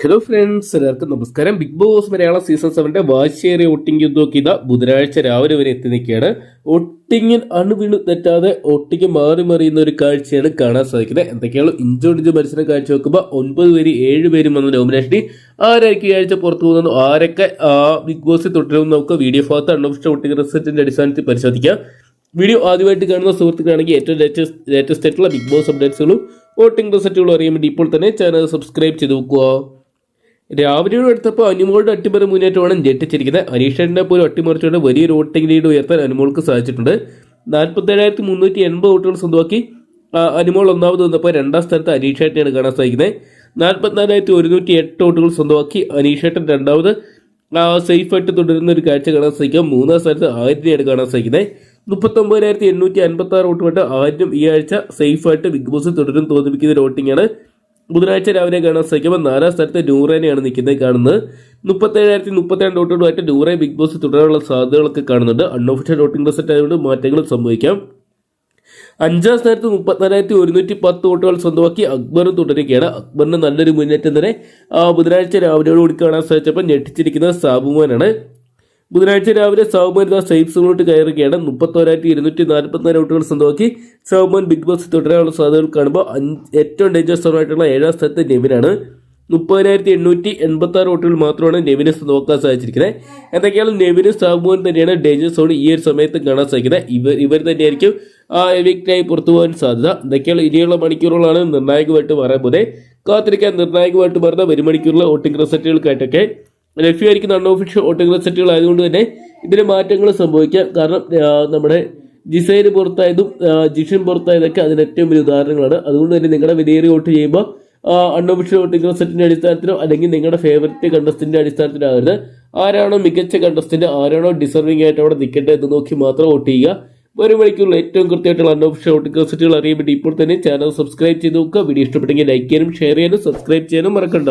Hello friends, എല്ലാവർക്കും നമസ്കാരം. Big boss Malayalam season 7 വാശിയേറിയ വോട്ടിംഗ് യുദ്ധമൊക്കെ ബുധനാഴ്ച രാവിലെ വരെ എത്തി നിൽക്കുകയാണ്. വോട്ടിങ്ങിൽ അണുവിണു തെറ്റാതെ വോട്ടിങ് മാറി മറിയുന്ന ഒരു കാഴ്ചയാണ് കാണാൻ സാധിക്കുന്നത്. എന്തൊക്കെയാണ് ഇഞ്ചോടിഞ്ച് മത്സരം കാഴ്ച വെക്കുമ്പോൾ 9 പേര് 7 പേരും വന്ന നോമിനേഷനിൽ ആരായിരിക്കും ഈ ആഴ്ച പുറത്തു പോകുന്നു, ആരൊക്കെ ബിഗ് ബോസിൽ തുടരുമെന്ന് നമുക്ക് വീഡിയോ ഭാഗത്ത് അൺഒഫീഷ്യൽ വോട്ടിംഗ് റിസൾട്ടിന്റെ അടിസ്ഥാനത്തിൽ പരിശോധിക്കാം. വീഡിയോ ആദ്യമായിട്ട് കാണുന്ന സുഹൃത്തുക്കളാണെങ്കിൽ ഏറ്റവും ലേറ്റസ്റ്റ് ആയിട്ടുള്ള ബിഗ് ബോസ് അപ്ഡേറ്റ്സുകളും വോട്ടിംഗ് റിസൾട്ടുകളും അറിയാൻ വേണ്ടി ഇപ്പോൾ തന്നെ ചാനൽ സബ്സ്ക്രൈബ് ചെയ്ത് നോക്കുക. രാവിലെ എടുത്തപ്പോൾ അനുമോളുടെ അട്ടിമറി മുന്നേറ്റമാണ് ഞെട്ടിച്ചിരിക്കുന്നത്. അനീഷേട്ടനെ പോലും അട്ടിമറിച്ചുകൊണ്ട് വലിയൊരു വോട്ടിംഗ് ലീഡ് ഉയർത്താൻ അനുമോൾക്ക് സാധിച്ചിട്ടുണ്ട്. 47,380 വോട്ടുകൾ സ്വന്തമാക്കി അനുമോൾ ഒന്നാമത് വന്നപ്പോൾ രണ്ടാം സ്ഥാനത്ത് അനീഷേട്ടനെയാണ് കാണാൻ സാധിക്കുന്നത്. 44,108 വോട്ടുകൾ സ്വന്തമാക്കി അനീഷേട്ടൻ രണ്ടാമത് സേഫായിട്ട് തുടരുന്ന ഒരു കാഴ്ച കാണാൻ സാധിക്കും. മൂന്നാം സ്ഥാനത്ത് ആര്യനെയാണ് കാണാൻ സാധിക്കുന്നത്. 39,856 വോട്ട് കൊണ്ട് ആര്യം ഈ ആഴ്ച സേഫായിട്ട് ബിഗ് ബോസ് തുടരും തോന്നിപ്പിക്കുന്ന ഒരു വോട്ടിംഗാണ് ബുധനാഴ്ച രാവിലെ കാണാൻ സാധിക്കുമ്പോൾ 4ാം സ്ഥാനത്ത് നൂറേനെയാണ് കാണുന്നത്. 37,032 വോട്ടുകളുമായിട്ട് നൂറെ ബിഗ് ബോസ് തുടരാനുള്ള സാധ്യതകളൊക്കെ കാണുന്നുണ്ട്. അൺഒഫീഷ്യൽ വോട്ടിംഗ് റിസൾട്ട് ആയതുകൊണ്ട് മാറ്റങ്ങളും സംഭവിക്കാം. 5ാം സ്ഥാനത്ത് 34,110 വോട്ടുകൾ സ്വന്തമാക്കി അക്ബറും തുടരുകയാണ്. അക്ബറിന് നല്ലൊരു മുന്നേറ്റം തന്നെ ബുധനാഴ്ച രാവിലെയോടുകൂടി കാണാൻ സാധിച്ചപ്പോൾ ഞെട്ടിച്ചിരിക്കുന്നത് സാബുമാനാണ്. ബുധനാഴ്ച രാവിലെ സൗമാൻ സേഫ് സോണിലോട്ട് കയറുകയാണ്. 31,244 വോട്ടുകൾ സ്വന്തമാക്കി സൗമാൻ ബിഗ് ബോസ് തുടരാനുള്ള സാധ്യതകൾ കാണുമ്പോൾ ഏറ്റവും ഡേഞ്ചർ സോണായിട്ടുള്ള 7ാം സ്ഥാനത്ത് നെവിനാണ്. 30,886 വോട്ടുകൾ മാത്രമാണ് നെവിനെ സ്വന്തമാക്കാൻ സാധിച്ചിരിക്കുന്നത്. എന്തൊക്കെയാണ് നെവിനും സൗമാൻ തന്നെയാണ് ഡേഞ്ചർ സോൺ ഈ ഒരു സമയത്ത് കാണാൻ സാധിക്കുന്നത്. ഇവർ തന്നെയായിരിക്കും എവിക്റ്റായി പുറത്തു പോകാൻ സാധ്യത. എന്തൊക്കെയാണ് ഇനിയുള്ള മണിക്കൂറുകളാണ് നിർണായകമായിട്ട് മാറാൻ പോലെ കാത്തിരിക്കാൻ. നിർണായകമായിട്ട് മാറുന്ന വരും മണിക്കൂറിലെ വോട്ടിംഗ് റിസൾട്ടുകൾക്കായിട്ടൊക്കെ ലഭ്യമായിരിക്കുന്ന അൺഒഫീഷ്യൽ വോട്ടിംഗ് റിസൾട്ടുകൾ ആയതുകൊണ്ട് തന്നെ ഇതിന് മാറ്റങ്ങൾ സംഭവിക്കാം. കാരണം നമ്മുടെ ജിസൈന് പുറത്തായതും ജിഷൻ പുറത്തായതൊക്കെ അതിന് ഏറ്റവും വലിയ ഉദാഹരണങ്ങളാണ്. അതുകൊണ്ട് തന്നെ നിങ്ങളുടെ വിലയേറിയ വോട്ട് ചെയ്യുമ്പോൾ അൺഒഫീഷ്യൽ വോട്ടിംഗ് റിസൾട്ടിന്റെ അടിസ്ഥാനത്തിലോ അല്ലെങ്കിൽ നിങ്ങളുടെ ഫേവററ്റ് കണ്ടസ്റ്റന്റിന്റെ അടിസ്ഥാനത്തിലോ ആവരുത്. ആരാണോ മികച്ച കണ്ടസ്റ്റന്റ്, ആരാണോ ഡിസർവിംഗ് ആയിട്ട് അവിടെ നിൽക്കേണ്ടത് എന്ന് നോക്കി മാത്രം വോട്ട് ചെയ്യുക. ഒരു മണിക്കൂറിൽ ഏറ്റവും കൃത്യമായിട്ടുള്ള അൺഒഫീഷ്യൽ വോട്ടിംഗ് റിസൾട്ടുകൾ അറിയാൻ വേണ്ടി ഇപ്പോൾ തന്നെ ചാനൽ സബ്സ്ക്രൈബ് ചെയ്ത് നോക്കുക. വീഡിയോ ഇഷ്ടപ്പെട്ടെങ്കിൽ ലൈക്ക് ചെയ്യാനും ഷെയർ ചെയ്യാനും സബ്സ്ക്രൈബ് ചെയ്യാനും മറക്കണ്ട.